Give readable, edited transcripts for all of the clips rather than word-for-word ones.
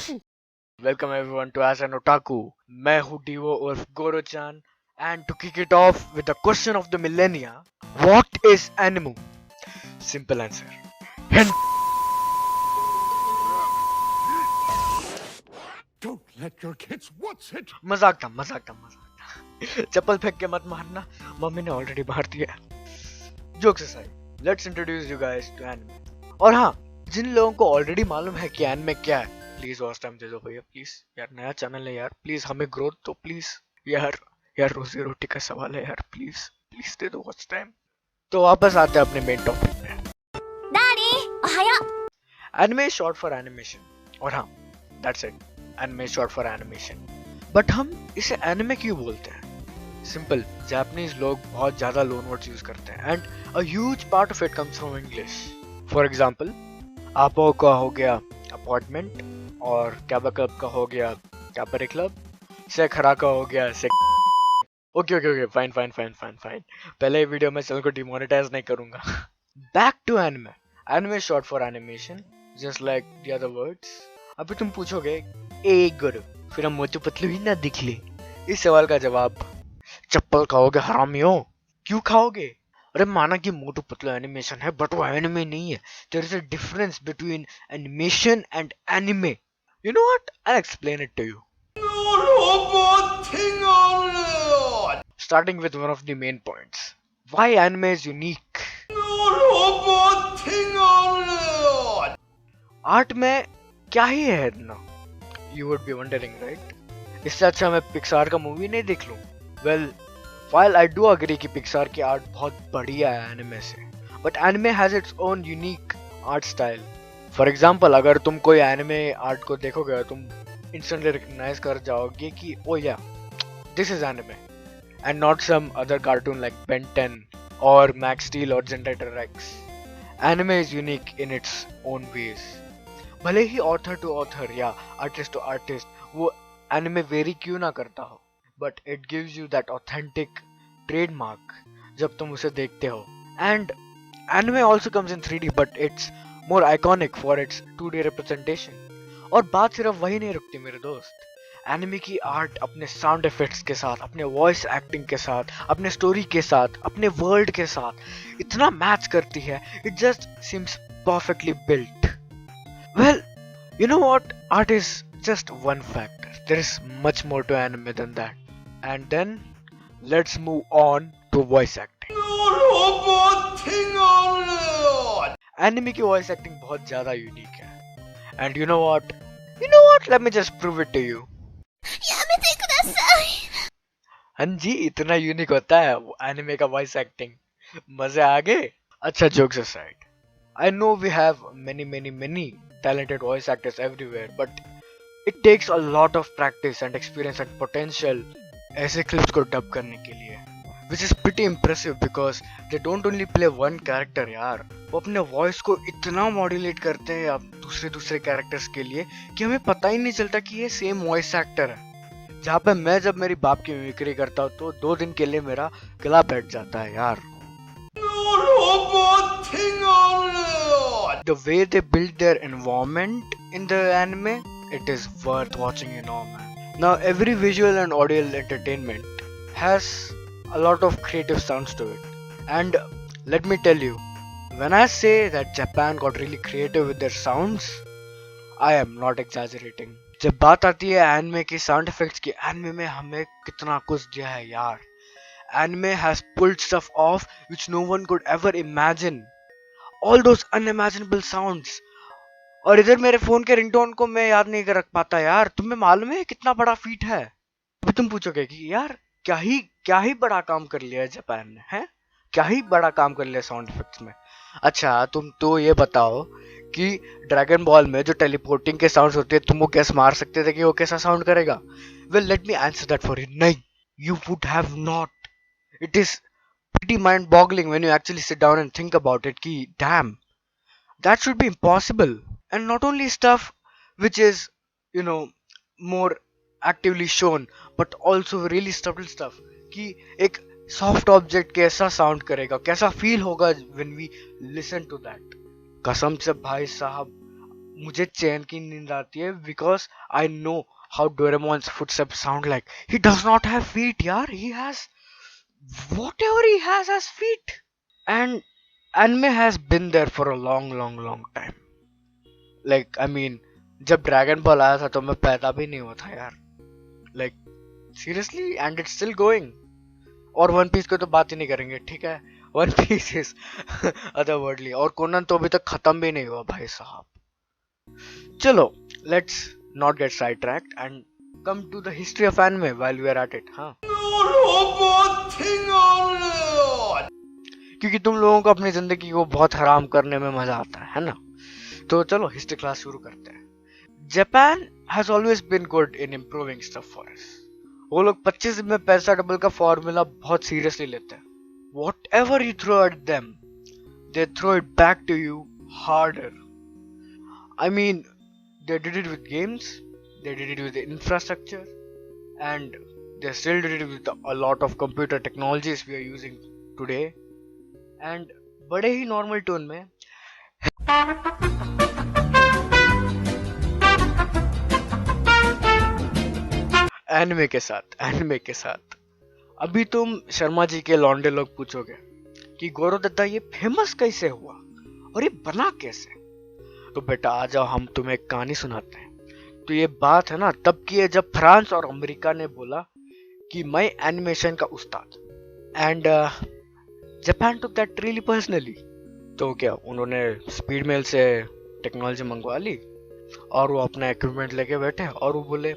Welcome everyone to As an Otaku. मैं हूँ Divo उर्फ Goro-chan and to kick it off with the question of the millennia, what is anime? Simple answer. Don't let your kids watch it. मजाक था। चप्पल फेंक के मत मारना, mummy ने ऑलरेडी मार दिया। Jokes aside, let's introduce you guys to anime. और हाँ, जिन लोगों को ऑलरेडी मालूम है कि एनिमे क्या है, प्लीज वॉच टाइम दे दो भैया, प्लीज यार, नया चैनल है यार, प्लीज हमें ग्रोथ दो प्लीज यार रोजी रोटी का सवाल है यार, प्लीज प्लीज दे दो वॉच टाइम। तो वापस आते हैं अपने मेन टॉपिक पे। Anime short for animation. और हाँ, that's it, anime short for animation. But हम इसे एनिमे क्यों बोलते हैं? सिंपल, जापानीज लोग बहुत ज्यादा लोन वर्ड्स यूज करते हैं and a huge part of it comes from English. For example, आपो का हो गया अपार्टमेंट, और कैबा क्लब का हो गया कैबरे क्लब, सेखरा का हो गया ओके फाइन। पहले वीडियो में चैनल को डिमोनेटाइज नहीं करूंगा। Back to anime. Anime short for animation, just like the other words. अभी तुम पूछोगे, ए गुरु, फिर हम मोटू पतलू ही ना दिख ले। इस सवाल का जवाब, चप्पल खाओगे हरामियों? क्यों खाओगे? अरे माना कि मोटू पतलू एनिमेशन है, बट वो एनिमे नहीं है। There is a difference between animation and anime. You know what, I explain it to you. Starting with one of the main points, why anime is unique. Art में क्या ही है इतना? You would be wondering, right? इससे अच्छा मैं Pixar का movie नहीं देख लूं? Well, while I do agree कि पिक्सार की आर्ट बहुत बढ़िया है एनिमे से, but anime has its own unique art style. For example, अगर तुम कोई एनिमे आर्ट को देखोगे, तुम instantly recognize कर जाओगे कि oh yeah, this is anime and not some other cartoon like Ben 10 or Max Steel or Generator Rex. Anime is unique in its own ways. भले ही ऑथर टू ऑथर या artist to artist वो anime very क्यों ना करता हो, but it gives you that authentic trademark जब तुम उसे देखते हो। And anime also comes in 3D, but it's more iconic for its 2D representation. और बात सिर्फ वही नहीं रुकती मेरे दोस्त, एनिमे की आर्ट अपने साउंड इफेक्ट्स के साथ, अपने वॉइस एक्टिंग के साथ, अपने स्टोरी के साथ, अपने वर्ल्ड के साथ इतना मैच करती है, it just seems perfectly built. Well, you know what? Art is just one factor. There is much more to anime than that. And then, let's move on to voice acting. Anime की voice acting बहुत ज़्यादा unique है. And you know what? Let me just prove it to you. हाँ जी, इतना unique होता है anime का voice acting. मजे आ गए? अच्छा, jokes aside, I know we have many talented voice actors everywhere, but it takes a lot of practice and experience and potential ऐसे clips को dub करने के लिए, which is pretty impressive because they don't only play one character यार, वो अपने voice को इतना modulate करते हैं अब दूसरे characters के लिए कि हमें पता ही नहीं चलता कि ये same voice actor है। जहाँ पे मैं जब मेरी बाप की मिमिक्री करता हूँ तो 2 दिन के लिए मेरा गला बैठ जाता है यार। The way they build their environment in the anime, it is worth watching, you know, man. Now every visual and audio entertainment has a lot of creative sounds to it, and let me tell you, when I say that Japan got really creative with their sounds, I am not exaggerating. जब बात आती है anime की sound effects की, anime में हमें कितना कुछ दिया है यार। Anime has pulled stuff off which no one could ever imagine. All those unimaginable sounds. और इधर मेरे फोन के रिंगटोन को मैं याद नहीं कर रख पाता यार। तुम्हें मालूम है कितना बड़ा फीट है? अभी तुम पूछोगे कि यार क्या ही बड़ा काम कर लिया है जापान ने, हैं? क्या ही बड़ा काम कर लिया साउंड इफेक्ट्स में। अच्छा, तुम तो ये बताओ कि ड्रैगन बॉल में जो टेलीपोर्टिंग के साउंड्स होते हैं, तुम वो कैसे मार सकते थे कि वो कैसा साउंड करेगा? Well, let me answer that for you. नहीं, you would have not. It is pretty mind-boggling when you actually sit down and think about it. Ki damn, that should be impossible. And not only stuff which is, you know, more actively shown, but also really subtle stuff. कि एक soft object कैसा sound करेगा, कैसा feel होगा when we listen to that. कसम से भाई साहब, मुझे चैन की नींद आती है because I know how Doraemon's footsteps sound like. He does not have feet, yaar. He has whatever he has as feet. And anime has been there for a long, long, long time. Like, I mean, जब dragon ball आया था तो मैं पैदा भी नहीं हुआ था यार. Like, seriously, and it's still going. और वन पीस की तो बात ही नहीं करेंगे, ठीक है. One piece is otherworldly. और कोनन तो अभी तक खत्म भी नहीं हुआ भाई साहब. चलो, let's not get sidetracked and come to the history of anime while we are at it. हाँ, क्योंकि तुम लोगों को अपनी जिंदगी को बहुत हराम करने में मजा आता है ना. तो चलो हिस्ट्री क्लास शुरू करते हैं. Japan has always been good in improving stuff for us. वो लोग 25 में पैसा डबल का फॉर्मूला बहुत सीरियसली लेते हैं. Whatever you throw at them, they throw it back to you harder. I mean, they did it with games, they did it with the infrastructure, and they still did it with a lot of computer technologies we are using today. And बड़े ही normal tone में anime के साथ अभी तुम शर्मा जी के लौंडे लोग पूछोगे कि गौरव दत्ता ये फेमस कैसे हुआ और ये बना कैसे. तो बेटा आ जाओ, हम तुम्हें एक कहानी सुनाते हैं. तो ये बात है ना तब की है जब फ्रांस और अमेरिका ने बोला कि मैं एनिमेशन का उस्ताद. And Japan took that really personally. तो क्या उन्होंने स्पीड मेल से टेक्नोलॉजी मंगवा ली और वो अपना इक्विपमेंट लेके बैठे और वो बोले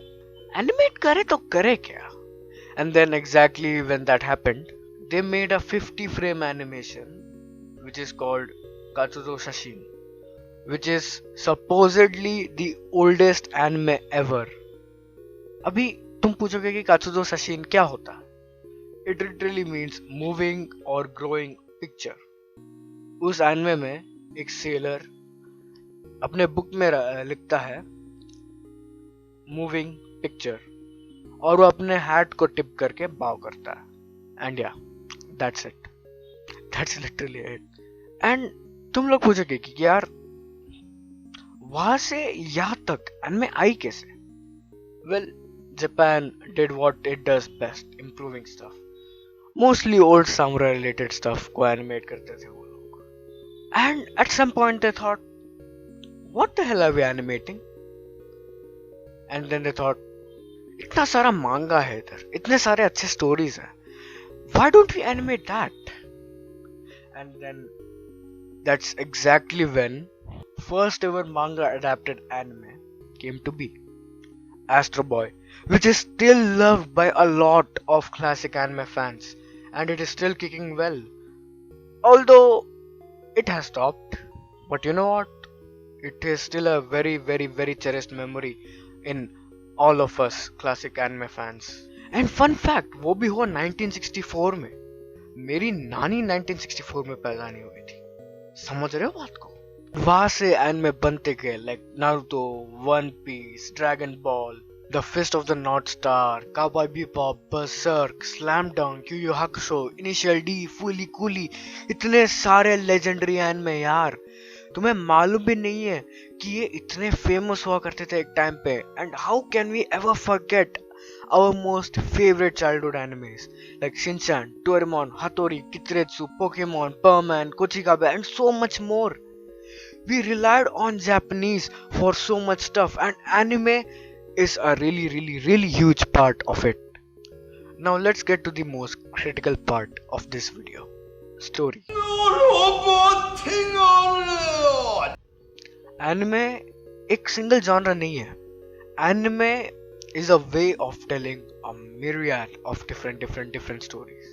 एनिमेट करे तो करे क्या. And then exactly when that happened they made a 50 frame animation which is called Katsudo Shashin, which is supposedly the oldest anime ever. अभी तुम पूछोगे कि कात्सुजो शाशिन क्या होता है. It literally means moving or growing picture. उस एनिमे में एक सेलर अपने बुक में लिखता है मूविंग पिक्चर और वो अपने हैट को टिप करके बाव करता है. एंड या that's it, that's literally it. And तुम लोग पूछोगे कि यार वहां से यहाँ तक एनिमे आई कैसे. Well, Japan did what it does best, improving stuff. Mostly old samurai related stuff को एनिमेट करते थे वो लोग. And at some point they thought what the hell are we animating. And then they thought इतना सारा मांगा है इधर, इतने सारे अच्छे स्टोरीज हैं, why don't we animate that. And then that's exactly when first ever manga adapted anime came to be, Astro Boy, which is still loved by a lot of classic anime fans and it is still kicking well, although it has stopped. But you know what, it is still a very very very cherished memory in all of us classic anime fans. And fun fact, वो भी हुआ 1964 में. मेरी नानी 1964 में पैदा नहीं हुई थी. समझ रहे हो बात को. वहां से एनिमे बनते गए like Naruto, One Piece, Dragon Ball, the Fist of the North Star, Cowboy Bebop, Berserk, Slam Dunk, Yu Yu Hakusho, Initial D, Fooly Cooly. इतने सारे लेजेंडरी एनिमे यार, तुम्हें मालूम भी नहीं है कि ये इतने फेमस हुआ करते थे एक टाइम पे. And how can we ever forget our most favorite childhood animes like Shinchan, Doraemon, Hattori, Kitaretsu, Pokemon, Perman, Kochikabe and so much more. We relied on Japanese for so much stuff and anime is a really huge part of it. Now let's get to the most critical part of this video. Story. Anime एक single genre नहीं है. Anime is a way of telling a myriad of different stories.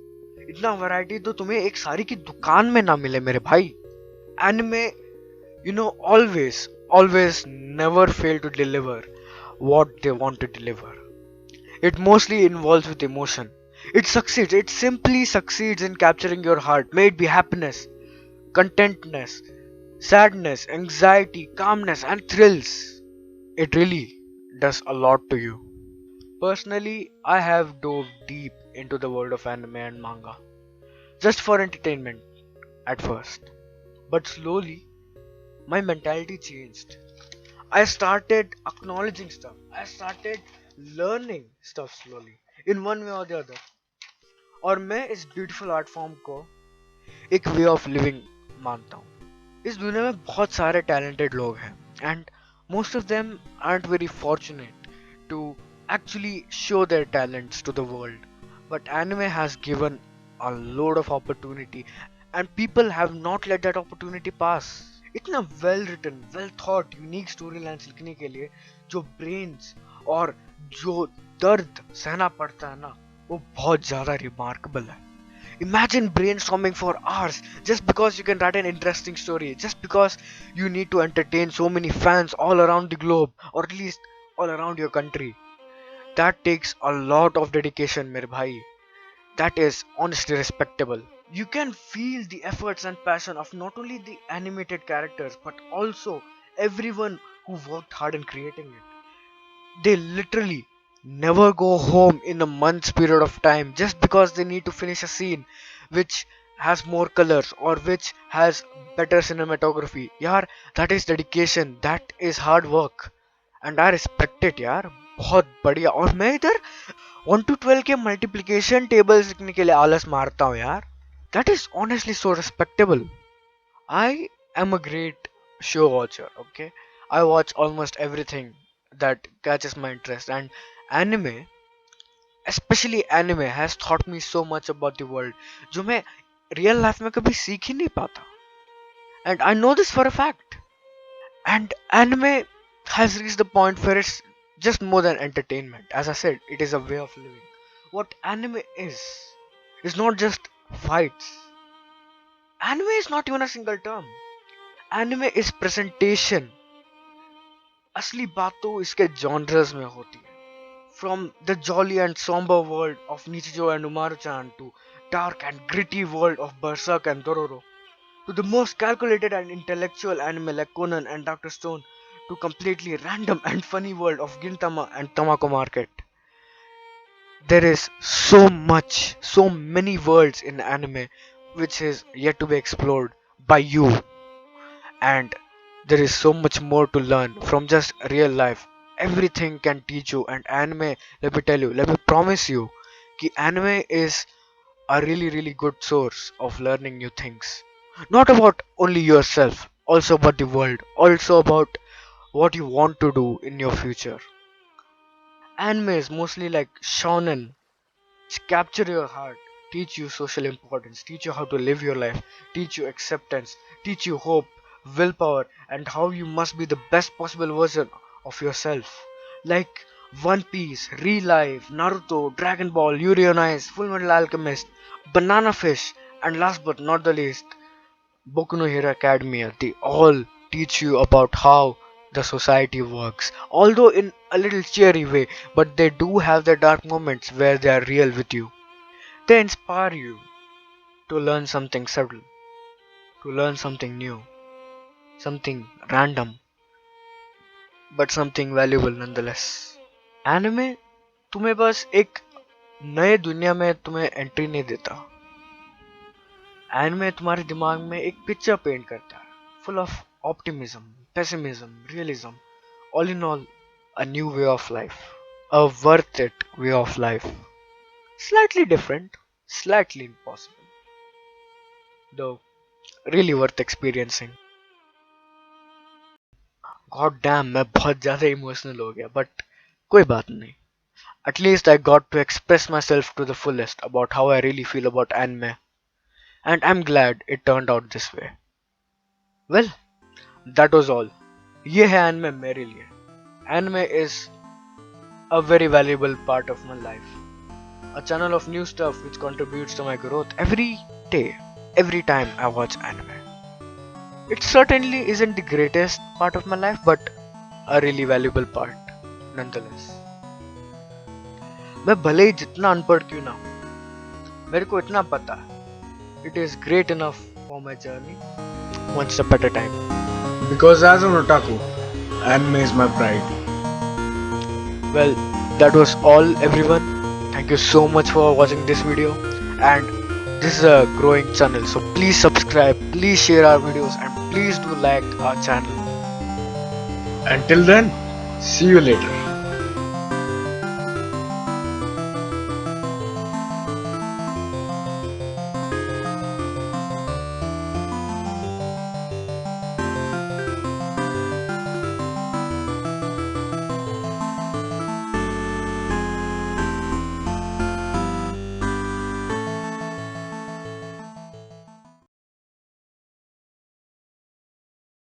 इतना variety तो तुम्हें एक सारी की दुकान में ना मिले मेरे भाई. Anime, you know, always never fail to deliver what they want to deliver. It mostly involves with emotion. It simply succeeds in capturing your heart. May it be happiness, contentness, sadness, anxiety, calmness and thrills. It really does a lot to you. Personally, I have dove deep into the world of anime and manga just for entertainment at first, but slowly my mentality changed. I started acknowledging stuff. I started learning stuff slowly in one way or the other. और मैं इस beautiful art form को एक way of living मानता हूँ. इस दुनिया में बहुत सारे टैलेंटेड लोग हैं and most of them aren't very fortunate to actually show their talents to the world. But anime has given a load of opportunity and people have not let that opportunity pass. इतना well written, well thought, unique storylines लिखने के लिए जो brains और जो दर्द सहना पड़ता है ना, वो बहुत ज़्यादा remarkable है. Imagine brainstorming for hours just because you can write an interesting story, just because you need to entertain so many fans all around the globe, or at least all around your country. That takes a lot of dedication, mere bhai. That is honestly respectable. You can feel the efforts and passion of not only the animated characters but also everyone who worked hard in creating it. They literally never go home in a month's period of time just because they need to finish a scene which has more colors or which has better cinematography. Yaar, that is dedication, that is hard work, and I respect it यार. बहुत बढ़िया. और मैं इधर 1 to 12 के multiplication tables लिखने के लिए आलस मारता हूँ यार. That is honestly so respectable. I am a great show watcher, okay? I watch almost everything that catches my interest, and anime, especially anime, has taught me so much about the world जो मैं real life में कभी सीख ही नहीं पाता. And I know this for a fact. And anime has reached the point where it's just more than entertainment. As I said, it is a way of living. What anime is not just fights. Anime is not even a single term. Anime is presentation. असली बात तो इसके genres में होती है. From the jolly and somber world of Nichijou and Umaru-chan to dark and gritty world of Berserk and Dororo, to the most calculated and intellectual anime like Conan and Dr. Stone, to completely random and funny world of Gintama and Tamako Market. There is so much, so many worlds in anime which is yet to be explored by you, and there is so much more to learn from just real life. Everything can teach you, and anime, let me tell you, let me promise you, कि anime is a really good source of learning new things. Not about only yourself, also about the world, also about what you want to do in your future. Anime is mostly like shonen, which capture your heart, teach you social importance, teach you how to live your life, teach you acceptance, teach you hope, willpower, and how you must be the best possible version of yourself. Like One Piece, Real Life, Naruto, Dragon Ball, Yuri on Ice, Full Metal Alchemist, Banana Fish, and last but not the least, Boku no Hero Academia. They all teach you about how the society works. Although in a little cheery way, but they do have their dark moments where they are real with you. They inspire you to learn something subtle, to learn something new, something random, but something valuable nonetheless. Anime तुम्हें बस एक नए दुनिया में तुम्हें entry नहीं देता. Anime तुम्हारे दिमाग में एक पिक्चर पेंट करता है, full of optimism, pessimism, realism, all in all, a new way of life, a worth it way of life. Slightly different, slightly impossible, though really worth experiencing. God damn, मैं बहुत ज़्यादा emotional हो गया, but कोई बात नहीं. At least I got to express myself to the fullest about how I really feel about anime, and I'm glad it turned out this way. Well, that was all. ये है anime मेरे लिए. Anime is a very valuable part of my life. A channel of new stuff which contributes to my growth every day, every time I watch anime. It certainly isn't the greatest part of my life, but a really valuable part, nonetheless. मैं भले ही जितना अनपढ़ क्यों ना हूं, मेरे को इतना पता है. It is great enough for my journey, one step at a time. Because as an otaku, anime is my pride. Well, that was all, everyone. Thank you so much for watching this video, and this is a growing channel, so please subscribe, please share our videos, and please do like our channel. Until then, see you later.